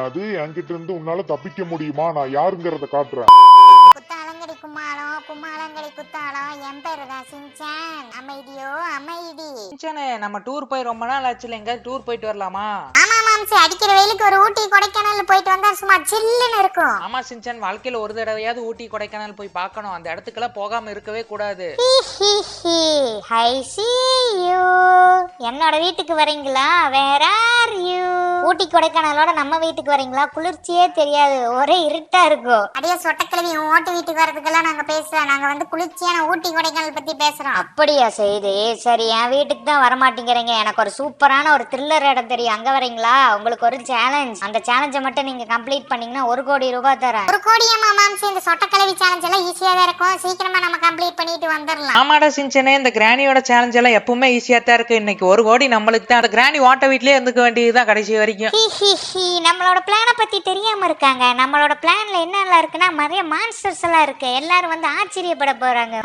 என்னது என்கிட்ட இருந்து உன்னால தப்பிக்க முடியுமா? நான் யாருங்கிறத காட்டுறேன். குத்தாலங்கடி கும்மாளம் கும்மாளங்கடி குத்தாலம் என் பேரு தான் சின்சான். அமைதியோ அமைதி. சின்சானே, நம்ம டூர் போய் ரொம்ப நாள் ஆச்சுல, எங்க டூர் போயிட்டு வரலாமா? ஆமா மாம்சி, அடிக்கிற வெயிலுக்கு ஒரு ஊட்டி கொடைக்கானல் போயிட்டு வந்தா சும்மா சில்லுன்னு இருக்கும். ஆமா சின்சான், வாழ்க்கையில ஒரு தடவையாவது ஊட்டி கொடைக்கானல் போய் பார்க்கணும். அந்த இடத்துக்கெல்லாம் போகாம இருக்கவே கூடாது. I see you. என்னோட வீட்டுக்கு வரீங்களா? Where are you? ஊட்டி கொடைக்கானலோட நம்ம வீட்டுக்கு வரீங்களா? குளிர்ச்சியே தெரியாது, ஒரே இருட்டா இருக்கும். அடியே சொட்டக்கிழவி, ஓட்டு வீட்டுக்கு வரதுக்கெல்லாம் நாங்க பேசுறோம். நாங்க வந்து குளிர்ச்சியான ஊட்டி கொடைக்கானல் பத்தி பேசுறோம். அப்படியா செய்தி? சரி, என் வீட்டுக்கு தான் வரமாட்டேங்கிறீங்க. எனக்கு ஒரு சூப்பரான ஒரு த்ரில்லர் இடம் தெரியும், அங்க வரீங்களா? உங்களுக்கு ஒரு சேலஞ்ச். அந்த சேலஞ்சை மட்டும் நீங்க கம்ப்ளீட் பண்ணீங்கன்னா 1 கோடி ரூபாய் தரேன். 1 கோடியா மாம்சி? இந்த சொட்டக்கிழவி சேலஞ்ச் எல்லாம் ஈஸியா தான் இருக்கும். சீக்கிரமா நம்ம கம்ப்ளீட் பண்ணிட்டு வந்துடலாம். ஆமாடா சின்சானே, இந்த கிராணியோட சேலஞ்ச் எல்லாம் எப்பவுமே ஈஸியா தான் இருக்கு. இன்னைக்கு 1 கோடி நம்மளுக்கு தான். அந்த கிராணி ஓட்ட வீட்லயே இருந்துக்க வேண்டியதுதான் கடைசி வரைக்கும். நம்மளோட பிளான பத்தி தெரியாம இருக்காங்க. நம்மளோட பிளான்ல என்னெல்லாம் இருக்குன்னா நிறைய மான்ஸ்டர்ஸ் எல்லாம் இருக்கு. எல்லாரும் வந்து ஆச்சரியப்பட போறாங்க.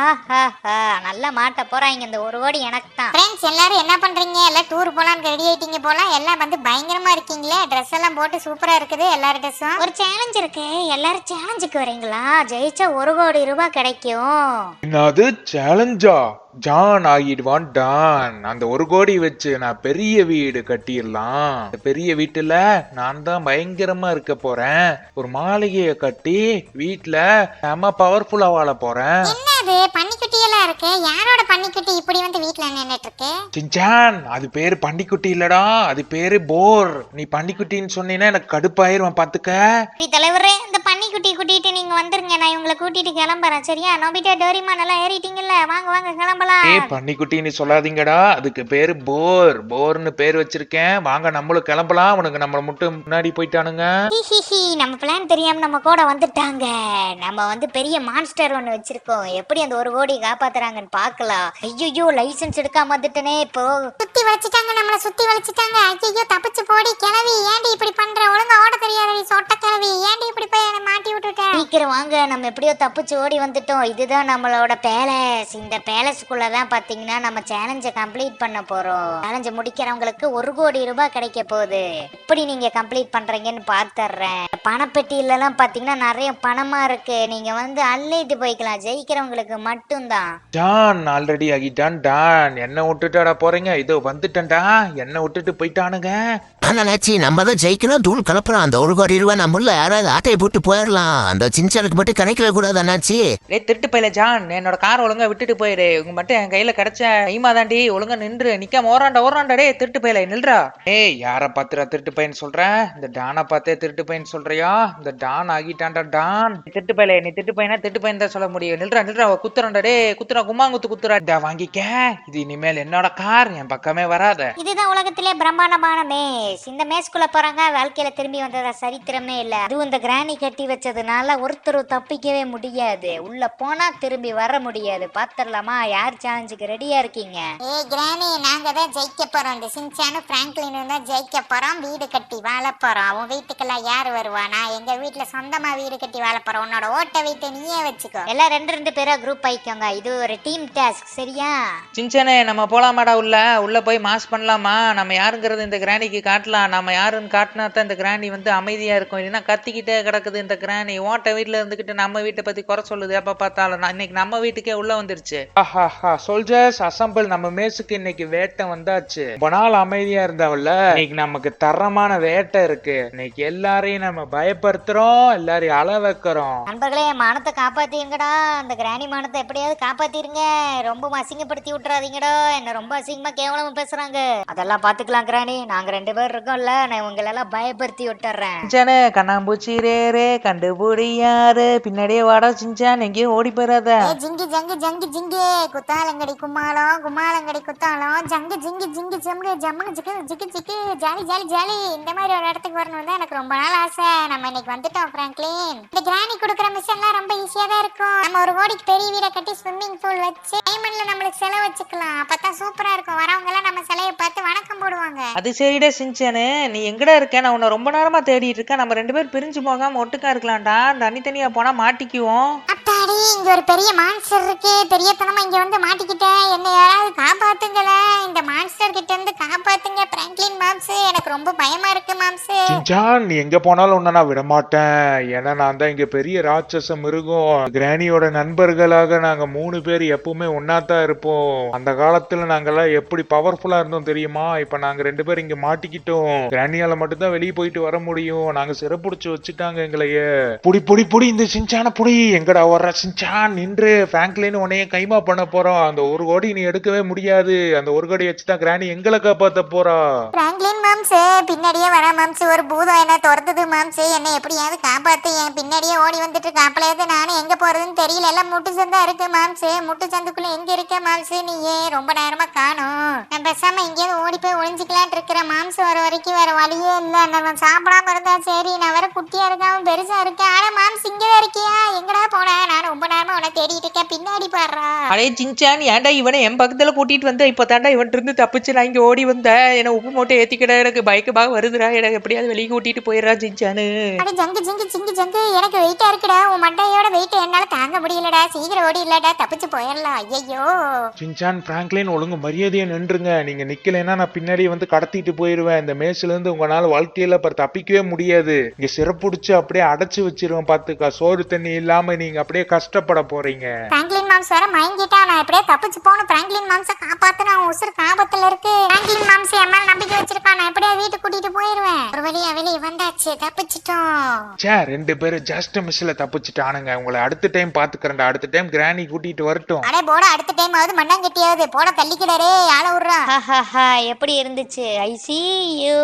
நல்லா மாட்ட போறாங்க. இந்த 1 கோடி எனக்கு தான். ஃப்ரெண்ட்ஸ், எல்லாரும் என்ன பண்றீங்க? எல்லாம் டூர் போலான்னு ரெடி ஆயிட்டீங்க போல. எல்லாம் வந்து பயங்கரமா இருக்கீங்களே. ட்ரெஸ் எல்லாம் போட்டு சூப்பரா இருக்குது எல்லாரும் ட்ரெஸ்ஸும். ஒரு சேலஞ்ச் இருக்கு, எல்லாரும் சேலஞ்சுக்கு வரீங்களா? ஜெயிச்சா 1 கோடி ரூபாய் கிடைக்கும். என்னது சேலஞ்சா? John ஆகிடுவான் Don. அந்த 1 கோடி வச்சு நான் பெரிய வீடு கட்டிடலாம். பெரிய வீட்டுல நான் தான் பயங்கரமா இருக்க போறேன். ஒரு மாளிகையை கட்டி வீட்டுல செம பவர்ஃபுல்லா வாழ போறேன். என்னது பன்னிக்குட்டி எல்லாம் இருக்கு? யாரோட பன்னிக்குட்டி இப்படி வந்து வீட்ல நின்னுட்டு இருக்கு? சின்சான், அது பேரு பன்னிக்குட்டி இல்லடா, அது பேரு போர். நீ பன்னிக்குட்டின்னு சொன்னீன்னா எனக்கு கடுப்பாயிருவேன் பாத்துக்க. தலைவரே, இந்த பன்னிக்குட்டி கூட்டிட்டு நீங்க வந்துருங்க. நான் இவங்களை கூட்டிட்டு கிளம்புறேன். சரியா? நோபிட்டா டோரிமான் எல்லாம் ஏறிட்டீங்கல்ல, வாங்க வாங்க கிளம்பலாம். பன்னிக்குட்டின்னு சொல்லாதீங்கடா, அதுக்கு பேரு போர். போர்னு பேர் வச்சிருக்கேன். வாங்க நம்மளும் கிளம்பலாம். உனக்கு நம்மள மட்டும் முன்னாடி போயிட்டானுங்க. நம்ம பிளான் தெரியாம நம்ம கூட வந்துட்டாங்க. நம்ம வந்து பெரிய மான்ஸ்டர் ஒன்னு வச்சிருக்கோம். எப்படி அந்த 1 கோடி காப்பாத்துறாங்கன்னு பாக்கலாம். ஐயோ, லைசென்ஸ் எடுக்காம வந்துட்டனே. இப்போ சுத்தி வளைச்சிட்டாங்க, நம்மள சுத்தி வளைச்சிட்டாங்க. ஐயோ, தப்பிச்சு போடி கிளவி. ஏன்டி இப்படி பண்ற? ஒழுங்கா ஓட தெரியாதடி சொட்ட கிளவி. ஏன்டி இப்படி போய் என்ன மாட்டி விட்டுட்ட? சீக்கிரம் வாங்க, நம்ம எப்படியோ தப்பிச்சு ஓடி வந்துட்டோம். இதுதான் நம்மளோட பேலஸ். இந்த பேலஸ்க்குள்ள தான் பாத்தீங்கன்னா நம்ம சேலஞ்சை கம்ப்ளீட் பண்ண போறோம். சேலஞ்சை முடிக்கிறவங்களுக்கு 1 கோடி ரூபாய் கிடைக்க போகுது. எப்படி நீங்க கம்ப்ளீட் பண்றீங்கன்னு பாத்துறேன். பணப்பெட்டியில எல்லாம் பாத்தீங்கன்னா நிறைய பணமா இருக்கு. நீங்க வந்து அள்ளிட்டு போய்க்கலாம். ஜெயிக்கிறவங்களுக்கு மட்டும்தான். டான் ஆல்ரெடி ஆகிட்டான். டான் என்ன விட்டுட்டாடா போறீங்க? இதோ வந்துட்டேன்டா. என்ன விட்டுட்டு போயிட்டானுங்க. ஆனாச்சி, நம்ம தான் ஜெயிக்கணும், தூள் கலப்புறோம். அந்த 1 கோடி ரூபாய் நம்மள யாராவது ஆட்டையை போட்டு போயிடலாம். அந்த சின்சானுக்கு மட்டும் கணக்கவே கூடாது. அண்ணாச்சி, திருட்டு போயில ஜான், என்னோட கார் ஒழுங்கா விட்டுட்டு போயிடு. உங்க மட்டும் என் கையில கிடைச்ச ஈமா தாண்டி. ஒழுங்கா நின்று நிக்காம ஓராண்டா டே. திருட்டு போயில நில்றா. ஏய், யார பாத்துறா திருட்டு பையன் சொல்றேன்? இந்த டானை பார்த்தே திருட்டு பையன் சொல்றியா? இந்த டான் ஆகிட்டான்டா டான். திருட்டு போயில, நீ திருட்டு பையனா திருட்டு பையன் தான் சொல்ல முடியும். நில்றா குத்துறான்டா டே. குத்துறா, கும்மாங்குத்து குத்துறா. வாங்கிக்க. இது இனிமேல் என்னோட கார், என் பக்கமே வராத. இதுதான் உலகத்திலே பிரம்மாண்டமான மேஸ். இந்த மேஸ்குள்ள போறாங்க, வாழ்க்கையில திரும்பி வந்ததா சரித்திரமே இல்ல. அதுவும் இந்த கிராணி கட்டி வச்சதுனால ஒருத்தர் தப்பிக்கவே முடியாது. உள்ள போனா திரும்பி வர முடியாது. பாத்துடலாமா யார் சேலஞ்சுக்கு ரெடியா இருக்கீங்க? ஏய் கிராணி, நாங்க தான் ஜெயிக்க போறோம். இந்த சின்சானும் பிராங்க்லினும் தான் ஜெயிக்க போறோம். வீடு கட்டி வாழ போறோம். உன் வீட்டுக்கெல்லாம் யார் வருவா? நான் எங்க வீட்டுல சொந்தமா வீடு கட்டி வாழ போறோம். உன்னோட ஓட்ட வீட்டை நீயே வச்சுக்கோ. எல்லாம் 2 பேரா குரூப் ஆயிக்கோங்க. இது ஒரு டீம் டாஸ்க், சரியா? சின்சானே, நம்ம போலாமாடா? உள்ள போய் மாஸ் பண்ணலாமா? நம்ம யாருங்கிறது இந்த கிராணிக்கு காட்டலாம். நம்ம யாருன்னு காட்டினா தான் இந்த கிராணி வந்து அமைதியா இருக்கும். இல்லைன்னா கத்திக்கிட்டே கிடக்குது இந்த கிராணி. ஓட்ட வீட்டுல இருந்துகிட்டு நம்ம வீட்டை பத்தி குறை சொல்லுது எப்ப பார்த்தாலும். இன்னைக்கு நம்ம வீட்டுக்கே உள்ள வந்துருச்சு. Soldiers assemble. நம்ம மேசுக்கு இன்னைக்கு வேட்டை வந்தாச்சு. ரொம்ப நாள் அமைதியா இருந்தவல்ல, இன்னைக்கு நமக்கு தரமான வேட்டை இருக்கு. இன்னைக்கு எல்லாரையும் நம்ம பயப்படுத்துறோம், எல்லாரையும் அழ வைக்கிறோம். நண்பர்களே, மானத்தை காப்பாத்திருங்கடா. அந்த கிராணி மானத்தை எப்படியாவது காப்பாத்திருங்க. ரொம்ப அசிங்கப்படுத்தி விட்டுறாதீங்கடா. என்ன ரொம்ப அசிங்கமா கேவலமா பேசுறாங்க. அதெல்லாம் பாத்துக்கலாம் கிராணி. நாங்க 2 பேர் இருக்கோம்ல, நான் உங்களெல்லாம் பயப்படுத்தி விட்டுறேன். சின்சானே, கண்ணாம்பூச்சி ரே கண்டுபிடி யாரு? பின்னாடியே வாடா சின்சான், எங்கேயும் ஓடி போயிடாத. ஜிங்கி ஜங்கு ஜங்கு ஜிங்கு குத்தாலங்கடி கும்மாளம் கும்மாளங்கடி குத்தாலம் ஜங்கு ஜிங்கி ஜிங்கி ஜம்கு ஜம்முனு ஜிக்கு ஜிக்கு ஜிக்கு ஜாலி ஜாலி ஜாலி. இந்த மாதிரி ஒரு இடத்துக்கு வரணும் தான் எனக்கு ரொம்ப நாள் ஆசை. நம்ம இன்னைக்கு வந்துட்டோம் பிராங்க்லின். இந்த கிராணி கொடுக்குற மிஷன்லாம் ரொம்ப ஈஸியா தான் இருக்கும். நம்ம 1 கோடிக்கு பெரிய வீடை கட்டி ஸ்விம்மிங் பூல் வச்சு டைமண்ட்ல நம்மளுக்கு செலவு வச்சுக்கலாம். அப்பதான் சூப்பரா இருக்கும். வரவங்க எல்லாம் நம்ம சிலையை பார்த்து வணக்கம் போடுவாங்க. அது சரிடா சின்சானு, நீ எங்கடா இருக்க? நான் உன்னை ரொம்ப நேரமா தேடிட்டு இருக்கேன். நம்ம 2 பேர் பிரிஞ்சு போகாம ஒட்டுக்கா இருக்கலாம்டா. தனித்தனியா போனா மாட்டிக்குவோம். அத்தாடி, இங்க ஒரு பெரிய மான்ஸ்டர் இருக்கு. பெரியத்தனமா இங்க வந்து மாட்டிக்கிட்டேன். என்ன யாராவது காப்பாத்துங்களேன். இந்த மான்ஸ்டர் கிட்ட இருந்து காப்பாத்துங்க. பிராங்க்லின் மாம்ஸ் எனக்கு ரொம்ப பயமா இருக்கு மாம்ஸ். சின்சான் நீ எங்க போனாலும் உன்னை நான் விட மாட்டேன். ஏன்னா நான் தான் இங்க பெரிய ராட்சச மிருகம். கிராணியோட நண்பர்களாக நாங்க 3 பேர் எப்பவுமே ஒன்னாத்தான் இருப்போம். அந்த காலத்துல நாங்கெல்லாம் எப்படி பவர்ஃபுல்லா இருந்தோம் தெரியுமா? இப்ப நாங்க 2 பேர் இங்க மாட்டிக்கிட்டோம். கிராணியால மட்டும்தான் வெளியே போயிட்டு வர முடியும். நாங்க சிறப்புடிச்சு வச்சுட்டாங்க எங்களையே. புடி புடி புடி இந்த சின்சான புடி. எங்கடா வர்ற சின்சான்? நின்று பிராங்க்லின் உன்னைய கைமா பண்ண போறோம். அந்த 1 கோடி நீ எடுக்கவே முடியாது. அந்த 1 கோடி வச்சுதான் கிராணி எங்களை காப்பாத்த போறா. பிராங்க்லின் மாம்ஸ் பின்னாடியே வர மாம்ஸ். ஒரு பூதம் என்ன துரத்துது மாம்ஸ். என்னை எப்படியாவது காப்பாத்து. என் பின்னாடியே ஓடி வந்துட்டு காப்பலையாவது. நானும் எங்க போறதுன்னு தெரியல. எல்லாம் முட்டு சந்தா இருக்கு மாம்ஸ். முட்டு சந்துக்குள்ள எங்க இருக்க மாம்ஸ்? நீ ஏன் ரொம்ப நேரமா காணோம்? நான் பேசாம இங்கேயாவது ஓடி போய் ஒளிஞ்சிக்கலான் இருக்கிற மாம்ஸ். வர வரைக்கும் வேற வழியே இல்ல. நான் சாப்பிடாம இருந்தா சரி. நான் வேற குட்டியா இருக்காம பெருசா இருக்கேன். ஆனா மாம்ஸ் இங்கதான் இருக்கியா? எங்கடா போன? நான் ரொம்ப நேரமா உன்னை தேடிட்டு இருக்கேன். பின்னாடி பாடுறா. அடே சின்சான் ஏன்டா இவனை என் பக்கத்துல கூட்டிட்டு வந்த? இப்போ தாண்டா இவன் இருந்து தப்பிச்சு நான் இங்க ஓடி வந்தேன். என்ன உப்பு மூட்டை ஏத்திக்கிட எனக்கு பயக்கமாக வருதுடா. எனக்கு எப்படியாவது வெளியே கூட்டிட்டு போயிடுறா சின்சானு. அட ஜங்கு ஜங்கு ஜிங்கு ஜங்கு எனக்கு வெயிட்டா இருக்குடா. உன் மண்டையோட வெயிட் என்னால தாங்க முடியலடா. சீக்கிரம் ஓடி இல்லடா. தப்பிச்சு போயிடலாம். ஐயோ சின்சான் பிராங்க்லின் ஒழுங்கு மரியாதையா நின்றுங்க. நீங்க நிக்கலைன்னா நான் பின்னாடி வந்து கடத்திட்டு போயிருவேன். இந்த மேஸ்ல இருந்து உங்களால வாழ்க்கையில தப்பிக்கவே முடியாது. இங்க சிறப்புடிச்சு அப்படியே அடைச்சு வச்சிருவேன். பாத்துக்கா, சோறு தண்ணி இல்லாம நீங்க அப்படியே கஷ்டப்பட போறீங்க. பிராங்க்லின் மாம்ஸ் வேற மயங்கிட்டா. நான் எப்படியே தப்பிச்சு போன பிராங்க்லின் மாம்ஸ காப்பாத்துனா. உசுர் ஆபத்துல இருக்கு. பிராங்க்லின் மாம்ஸ் என் மேல நம்பிக்கை வச்சிருக்கா. நான் எப்படியே வீட்டுக்கு கூட்டிட்டு போயிருவேன். ஒரு வழியா வெளியே வந்தாச்சு. தப்பிச்சிட்டோம். சே 2 பேரும் ஜஸ்ட் மிஸ்ல தப்பிச்சுட்டானுங்க. உங்களை அடுத்த டைம் பாத்துக்கிறேன்டா. அடுத்த டைம் கிராணி கூட்டிட்டு வரட்டும். அடே போட அடுத்த டைம் ஆவது மண்ணாங்கட்டியாவது போட தள்ளிக்கிடரே. ஆள விடுறா. எப்படி இருந்துச்சு? ஐசியோ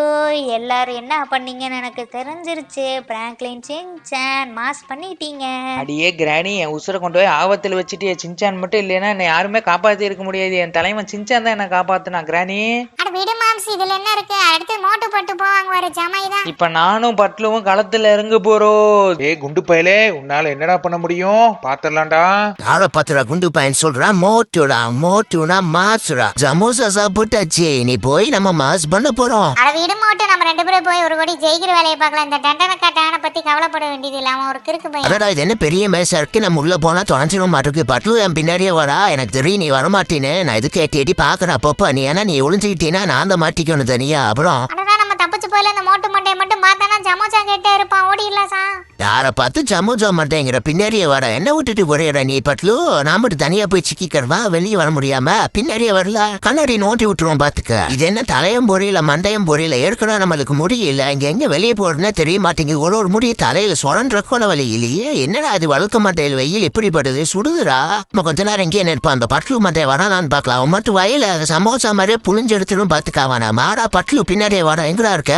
எல்லாரும் என்ன பண்ணீங்கன்னு எனக்கு தெரிஞ்சிருச்சு. பிராங்க்லின் சின்சான் மாஸ் பண்ணிட்டீங்க. அடியே கிராணி என் உசுரை கொண்டு போய் ஆபத்தில் வச்சுட்டு சின்சான் மட்டும் இல்லைன்னா என்னை யாருமே காப்பாத்தி இருக்க முடியாது. என் தலைவன் சின்சான் தான் என்ன காப்பாத்துனா. கிராணி அட விடு மாம்ஸ். இதுல என்ன இருக்கு? அடுத்து மோட்டு பட்டு போவாங்க வர ஜமாய் தான். இப்ப நானும் பட்லுவும் களத்துல இறங்க போறோம். ஏய் குண்டு பயலே, உன்னால என்னடா பண்ண முடியும்? பாத்துடலாம்டா. யார பாத்துடா குண்டு பையன் சொல்றா? மோட்டுனா மாசுடா. ஜமோசா சாப்பிட்டாச்சு. நீ போய் நம்ம மாஸ் பண்ண போறோம். அட விடு மோட்டு. நம்ம 2 பேரும் போய் ஒரு கோடி ஜெயிக்கிற வேலையை பார்க்கலாம். இந்த தண்டனை காட்டான பத்தி கவலைப்பட வேண்டியது இல்லாம ஒரு கிறுக்கு பையன். அடடா இது என்ன பெரிய மேசா இருக்கு. நம்ம உள்ள போனா தொலைஞ்சிடும் மாட்டுக்கு. பட்லு என் பின்னாடியே வரா. எனக்கு தெரியும் நீ வரமாட்டேன்னு. நான் இதுக்கு தேடி பாக்குறேன் அப்பப்ப. நீ ஏன்னா நீ ஒளிஞ்சுக்கிட்டீன்னா நான் தான் மாட்டிக்கணும் தனியா. அப்புறம் அடடா நம்ம தப்பிச்சு போயில. இந்த மோட்டு மண்டையை மட்டும் பார்த்தானா ஜமோசா கேட்டே இருப்பான். ஓடிடலாம் சா. யார பார்த்து ஜமோஜா மாட்டேங்கிற பின்னாடியே வர. என்ன விட்டுட்டு ஒரேடா நீ பட்லு? நான் மட்டும் தனியா போய் சிக்கிக்கிறவா. வெளியே வர முடியாம பின்னாடியே வரல. கண்ணாடி நோண்டி விட்டுருவோம் பாத்துக்க. இது என்ன தலையும் பொரியல மண்டையும் பொரியல. ஏற்கனவே நம்மளுக்கு முடியல. இங்க எங்க வெளியே போறதுன்னா தெரிய மாட்டேங்குது. ஒரு முடி தலையில சொரன்ற கொல வலி இல்லையே. என்னடா அது வழுக்க மண்டையில் வெயில் இப்படிப்படுது. சுடுதுடா. நம்ம கொஞ்ச நேரம் இங்கே நிற்பான். அந்த பட்லு மண்டையை வரானான்னு பாக்கலாம். அவன் மட்டும் வயல சமோசா மாதிரியே புளிஞ்சு எடுத்துடும் பாத்துக்காவானா. மாறா பட்லு பின்னாடியே வர. எங்கடா இருக்க?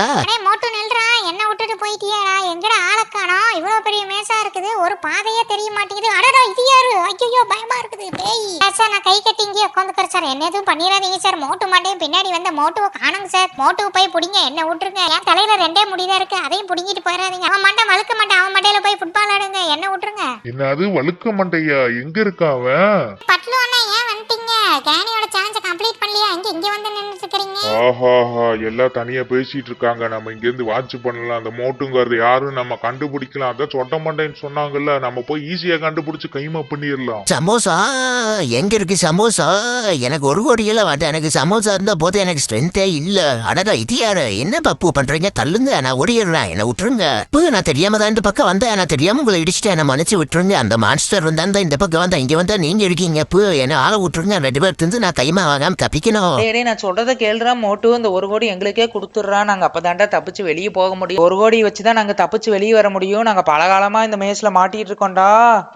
மோட்டு நில்றா. என்ன விட்டுட்டு போயிட்டியாடா? எங்கடா ஆளக்கானோ? இவ்வளவு பெரிய மேசா இருக்குது. ஒரு பாதையே தெரிய மாட்டேங்குது. அடடா இது யாரு? ஐயோ பயமா இருக்குது. பேய் சார். நான் கை கட்டி இங்கே உட்காந்துக்கிறேன் சார். என்ன எதுவும் பண்ணிடாதீங்க சார். மோட்டு மாட்டையும் பின்னாடி வந்த மோட்டுவை காணுங்க சார். மோட்டுவை போய் பிடிங்க. என்ன விட்டுருங்க. என் தலையில 2 முடிதான் இருக்கு. அதையும் பிடிங்கிட்டு போயிடாதீங்க. அவன் மண்டை வழுக்க மாட்டான். அவன் மண்டையில போய் ஃபுட்பால் ஆடுங்க. என்ன விட்டுருங்க. என்னது வழுக்க மண்டையா? எங்க இருக்கா அவன்? பட்லு அண்ணா ஏன் வந்துட்டீங்க? கேனியோட சேலஞ்சை கம்ப்ளீட் பண்ணலையா? இங்க வந்து நின்னுட்டு இருக்கீங்க. ஆஹாஹா எல்லாம் தனியா பேசிட்டு இருக்காங்க. நம்ம இங்க இருந்து வாட்ச் பண்ணலாம். அந்த மோட்டுங்கிறது யாரும் நம்ம கண்டுபிடிக்கலாம். அதான் சொட்ட மண்டைன்னு சொன்னாங்கல்ல. நம்ம போய் ஈஸியா கண்டுபிடிச்சு கைமா பண்ணிடலாம். சமோசா எங்க இருக்கு? சமோசா எனக்கு 1 கோடியில வாட்ட. எனக்கு சமோசா இருந்தா போது. எனக்கு ஸ்ட்ரென்த்தே இல்ல. அடடா இது யாரு? என்ன பப்பு பண்றீங்க? தள்ளுங்க. நான் ஓடிடுறேன். என்ன விட்டுருங்க. நான் தெரியாம தான் இந்த பக்கம் வந்தேன். நான் தெரியாம உங்களை இடிச்சுட்டேன். என்ன மன்னிச்சு விட்டுருங்க. அந்த மான்ஸ்டர் வந்தா இந்த பக்கம் வந்தா. இங்க வந்தா நீங்க இருக்கீங்க. என்ன ஆள விட்டுருங்க. 2 பேர் திருந்து நான் கைமா வாங்காம தப்பிக்கணும். டேய் நான் சொல்றத கேளுடா மோட்டு. இந்த 1 கோடி எங்களுக்கே கொடுத்துடுறா. நாங்க அப்பதாண்டா தப்பிச்சு வெளியே போக முடியும். 1 கோடி வச்சுதான் நாங்க தப்பிச்சு வெளியே வர முடியும். நாங்க பல காலமா இந்த மேஸ்ல மாட்டிட்டு இருக்கோம்டா.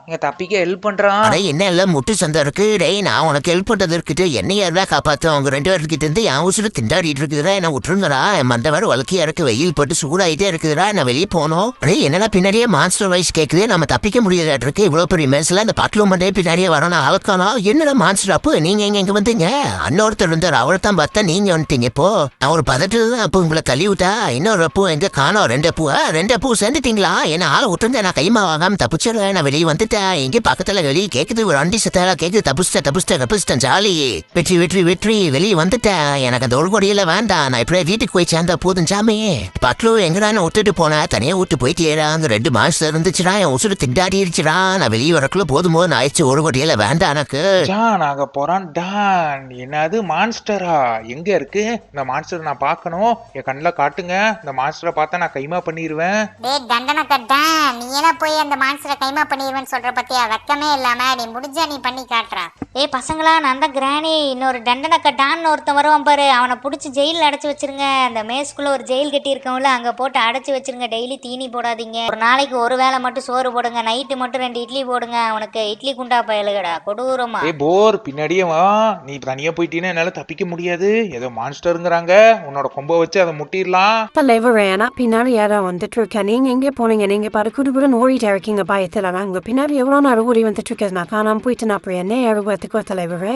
இங்க தப்பிக்க ஹெல்ப் பண்றான். அட என்ன எல்லாம் முட்டு சந்தா இருக்கு. டேய் நான் உனக்கு ஹெல்ப் பண்றது இருக்குது. என்ன யாரா காப்பாத்து? அவங்க 2 பேர்கிட்ட இருந்து என் உசுறு திண்டாடிட்டு இருக்குதுடா. என்ன விட்டுருங்கடா. என் மண்டை வேற வழக்கியா இருக்கு. வெயில் போட்டு சூடாயிட்டே இருக்குதுடா. நான் வெளியே போனோம். அடே என்னடா பின்னாடியே மான்ஸ்டர் வாய்ஸ் கேக்குது. நம்ம தப்பிக்க முடியாத இருக்கு. இவ்வளவு பெரிய மேஸ்ல இந்த பட்லு மண்டே பின்னாடியே வரணும். ஆளுக்கானா என்னடா மான்ஸ்டர்? அப்போ நீங்க எங்க வந்தீங்க? அன்னொருத்தர் இருந்தார். அவரை தான் பார்த்தா நீங்க வந்துட்டீங்க. இப்போ நான் ஒரு பதட்டு தான். அப்போ உங்களை தள்ளி விட்டா. இன்னொரு பூ எங்க காணோம்? 2 பூ சேர்ந்துட்டீங்களா? என்ன ஆளை விட்டுருந்தேன். நான் கைமா வாங்காம தப்பிச்சிடல. நான் வெளியே வந்துட்டேன். எங்க பக்கத்துல வெளியே கேக்குது. ஒரு அண்டி சத்தால கேக்குது. தப்புச்சிட்டேன் ஜாலி. வெற்றி வெளியே வந்துட்டேன். எனக்கு அந்த 1 கோடியில வேண்டாம். நான் இப்படியே வீட்டுக்கு போய் சேர்ந்தா போதும் சாமி. பட்லு எங்கடா விட்டுட்டு போன? தனியா விட்டு போயிட்டேடா. அந்த 2 மாசம் இருந்துச்சுடா. என் உசுறு திண்டாடிடுச்சுடா. நான் வெளியே வரக்குள்ள போதும் போது ஆயிடுச்சு. 1 கோடியில வேண்டாம் எனக்கு. நாங்க போறான் டான். என்னது மான்ஸ்டரா? எங்க இருக்க? இருக்கு? இந்த மான்ஸ்டர் நான் பார்க்கணும், என் கண்ணில் காட்டுங்க. இந்த மான்ஸ்டரை பார்த்தா நான் கைமா பண்ணிடுவேன். டேய் தண்டனை கட்டான், நீ என்ன போய் அந்த மான்ஸ்டரை கைமா பண்ணிடுவேன்னு சொல்ற பத்தியா? வெக்கமே இல்லாம நீ முடிஞ்சா நீ பண்ணி காட்டுறா. ஏய் பசங்களா, நான் தான் கிராணி. இன்னொரு தண்டனை கட்டான்னு ஒருத்தன் வருவான் பாரு, அவனை பிடிச்சி ஜெயிலில் அடைச்சி வச்சிருங்க. அந்த மேஸ்குள்ள ஒரு ஜெயில் கட்டி இருக்கவங்கள அங்க போட்டு அடைச்சி வச்சிருங்க. டெய்லி தீனி போடாதீங்க. ஒரு நாளைக்கு ஒரு வேளை மட்டும் சோறு போடுங்க, நைட்டு மட்டும் 2 இட்லி போடுங்க. அவனுக்கு இட்லி குண்டா பயலுகடா, கொடூரமா. போர் பின்னாடியே வா. நீ தனியா போயிட்டீன்னா என்னால தப்பிக்க முடியாது. ஏதோ மான்ஸ்டருங்கிறாங்க, உன்னோட கொம்ப வச்சு அதை முட்டிடலாம். தலைவரே, ஆனா பின்னாடி யாரோ வந்துட்டு இருக்க. நீங்க எங்கே போனீங்க? நீங்க பாரு குடுகுடன் ஓடிட்டு இருக்கீங்க பயத்துல. நாங்க பின்னாடி எவ்வளவு நேரம் ஓடி வந்துட்டு இருக்கேன். நான் காணாம போயிட்டு நான் அப்புறம் என்ன ஏறுவதுக்கு தலைவரே?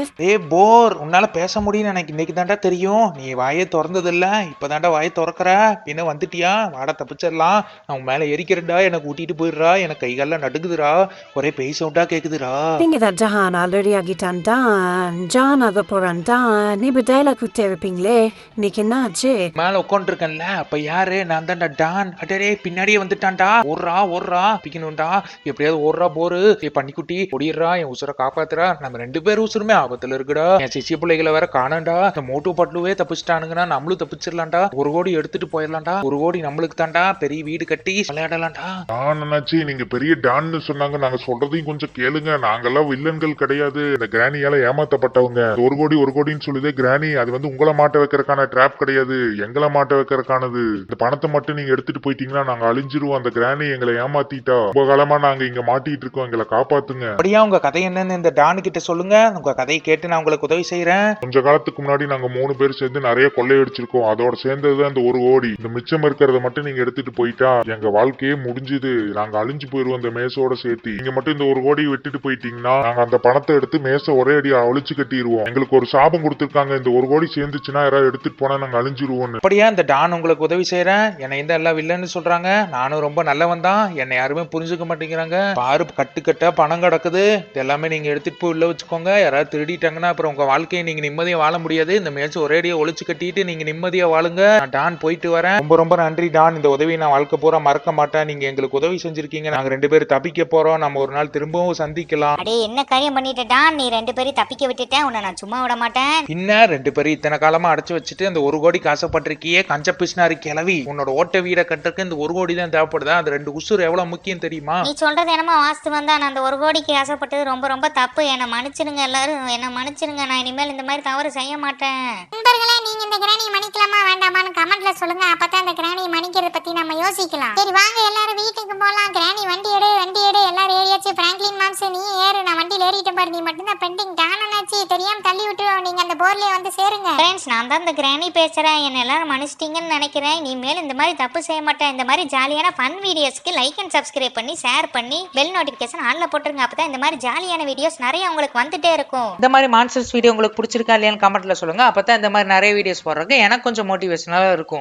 போர், உன்னால பேச முடியும்னு எனக்கு இன்னைக்கு தாண்டா தெரியும். நீ வாயை திறந்தது இல்ல, இப்பதாண்டா வாயை திறக்கிற. பின்ன வந்துட்டியா? வாட தப்பிச்சிடலாம். நான் மேல எரிக்கிறேன்டா, எனக்கு ஊட்டிட்டு போயிடுறா. எனக்கு கைகால நடுக்குதுடா, ஒரே பேய் சவுண்டா கேக்குதுடா. நீங்க தான் ஜஹான் ஆல்ரெடி ஆகிட்டான் தான். ஜான் ஆக போறான் தான். நீ டைல குத்தி இருப்பீங்களே, இன்னைக்கு என்ன ஆச்சு? மேல உட்காந்து இருக்கேன்ல, அப்ப யாரு? நான் தான்டா டான். அடரே பின்னாடியே வந்துட்டான்டா. ஓடுறா பிக்கணும்டா, எப்படியாவது ஓடுறா போரு. பன்னிக்குட்டி ஒடிடுறா, என் உசுரை காப்பாத்துறா. நம்ம 2 பேர் உசுருமே ஆபத்துல இருக்குடா. என் சிசிய பிள்ளைகளை வேற காணண்டா. இந்த மோட்டு பட்லுவே தப்பிச்சிட்டானுங்கன்னா நம்மளும் தப்பிச்சிடலாம்டா. 1 கோடி எடுத்துட்டு போயிடலாம்டா. 1 கோடி நம்மளுக்கு தாண்டா. பெரிய வீடு கட்டி விளையாடலாம்டா. அண்ணாச்சி, நீங்க பெரிய டான்னு சொன்னாங்க. நாங்க சொல்றதையும் கொஞ்சம் கேளுங்க. நாங்கெல்லாம் வில்லன்கள் கிடையாது. இந்த கிராணியால ஏமாத்தப்பட்டவங்க. 1 கோடின்னு சொல்லுதே கிராணி, அது வந்து உங்களை மாட்ட வைக்கிறதுக்கான ட்ராப் கிடையாது, எங்களை மாட்ட வைக்கிறதுக்கானது. இந்த பணத்தை மட்டும் நீங்க எடுத்துட்டு போயிட்டீங்கன்னா நாங்க அழிஞ்சிருவோம். அந்த கிராணி எங்களை ஏமாத்திட்டா. ரொம்ப காலமா நாங்க இங்க மாட்டிட்டு இருக்கோம், எங்களை காப்பாத்துங்க. அப்படியா? உங்க கதை என்னன்னு இந்த டானு கிட்ட சொல்லுங்க. உங்க கதையை கேட்டு நான் உங்களுக்கு உதவி செய்யறேன். கொஞ்ச காலத்துக்கு முன்னாடி நாங்க 3 பேர் சேர்ந்து நிறைய கொள்ளையடிச்சிருக்கோம். அதோட சேர்ந்ததுதான் இந்த 1 கோடி. இந்த மிச்சம் இருக்கிறத மட்டும் நீங்க எடுத்துட்டு போயிட்டா எங்க வாழ்க்கையே முடிஞ்சுது. நாங்க அழிஞ்சு போயிருவோம் இந்த மேசோட சேர்த்து. நீங்க மட்டும் இந்த 1 கோடி விட்டுட்டு போயிட்டீங்கன்னா நாங்க அந்த பணத்தை எடுத்து மேச ஒரே அடி அழிச்சு கட்டிடுவோம். எங்களுக்கு ஒரு சாபம் கொடுத்திருக்காங்க, இந்த 1 கோடி சேர்ந்துச்சுன்னா யாராவது எடுத்துட்டு போனா நாங்க அழிஞ்சிருவோம். அப்படியா? இந்த டான் உங்களுக்கு உதவி செய்யறேன். என்னை இந்த எல்லாம் வில்லன்னு சொல்றாங்க. நானும் ரொம்ப நல்லவன் தான், என்னை யாருமே புரிஞ்சுக்க மாட்டேங்கிறாங்க. பாரு, கட்டுக்கட்டா பணம் கிடக்குது. இது எல்லாமே நீங்க எடுத்துட்டு போய் உள்ள வச்சுக்கோங்க. யாராவது திருடிட்டாங்கன்னா அப்புறம் உங்க வாழ்க்கையை நீங்க நிம்மதியா வாழ முடியாது. இந்த மேட்ச் ஒரேடியா ஒழிச்சு கட்டிட்டு நீங்க நிம்மதியா வாழுங்க. நான் டான் போயிட்டு வரேன். ரொம்ப ரொம்ப நன்றி டான். இந்த உதவியை நான் வாழ்க்கை பூரா மறக்க மாட்டேன். நீங்க எங்களுக்கு உதவி செஞ்சிருக்கீங்க. நாங்க 2 பேரும் தப்பிக்க போறோம். நம்ம ஒரு நாள் திரும்பவும் சந்திக்கலாம். அடே என்ன காரியம் பண்ணிட்டடா நீ? 2 பேரும் தப்பிக்க விட்டுட்டேன், உன்னை நான் சும்மா விட மாட்டேன். பின்ன 2 பேரும் இத்தனை காலமா அடைச்சு வச்சுட்டு அந்த 1 கோடிக்கு ஆசைப்பட்டிருக்கியே கஞ்ச பிஸ்னாரி கிளவி. உன்னோட ஓட்ட வீட கட்டுறதுக்கு இந்த 1 கோடி தான் தேவைப்படுதா? அந்த 2 உசுர் எவ்வளவு முக்கியம் தெரியுமா? நீ சொல்றது என்னமோ வாஸ்து வந்தா, நான் அந்த 1 கோடிக்கு ஆசைப்பட்டது ரொம்ப ரொம்ப தப்பு. என்னை மன்னிச்சிருங்க எல்லாரும், என்னை மன்னிச்சிருங்க. நான் இனிமேல் இந்த மாதிரி தவறு செய்ய மாட்டேன். நண்பர்களே, நீங்க இந்த கிராணியை மன்னிக்கலாமா வேண்டாமான்னு கமெண்ட்ல சொல்லுங்க. அப்பதான் இந்த கிராணியை மன்னிக்கிறத பத்தி நம்ம யோசிக்கலாம். சரி வாங்க எல்லாரும் வீட்டுக்கு போலாம். கிராணி வண்டி எடு எல்லாரும் ஏறியாச்சு. பிராங்க்லின் மாம்ஸ் நீ ஏறு, நான் வண்டியில ஏறிட்டேன் பாரு. நீ மட்டும் தான் பெண்டிங். டானாச்சு தெரியாம தள்ளி விட்டுருவோம். நீங்க அந்த போர்லயே வந்து சேருங்க. ஃப்ரெண்ட்ஸ், நான் தான் இந்த கிராணி பேசுறேன். என்ன எல்லாரும் மன்னிச்சிட்டீங்கன்னு நினைக்கிறேன். இனிமேல் இந்த மாதிரி தப்பு செய்ய மாட்டேன். இந்த மாதிரி ஜாலியான ஃபன் வீடியோஸ்க்கு லைக் அண்ட் சப்ஸ்கிரைப் பண்ணி ஷேர் பண்ணி பெல் நோட்டிபிகேஷன் ஆன்ல போட்டுருங்க. அப்பதான் இந்த மாதிரி ஜாலியான வீடியோஸ் நிறைய உங்களுக்கு வந்துட்டே இருக்கும். இந்த மாதிரி மான்ஸ்டர்ஸ் வீடியோ உங்களுக்கு பிடிச்சிருக்கா இல்லையான்னு கமெண்ட்ல சொல்லுங்க. அப்பதான் இந்த மாதிரி நிறைய வீடியோஸ் போடுறதுக்கு எனக்கு கொஞ்சம் மோட்டிவேஷனாக இருக்கும்.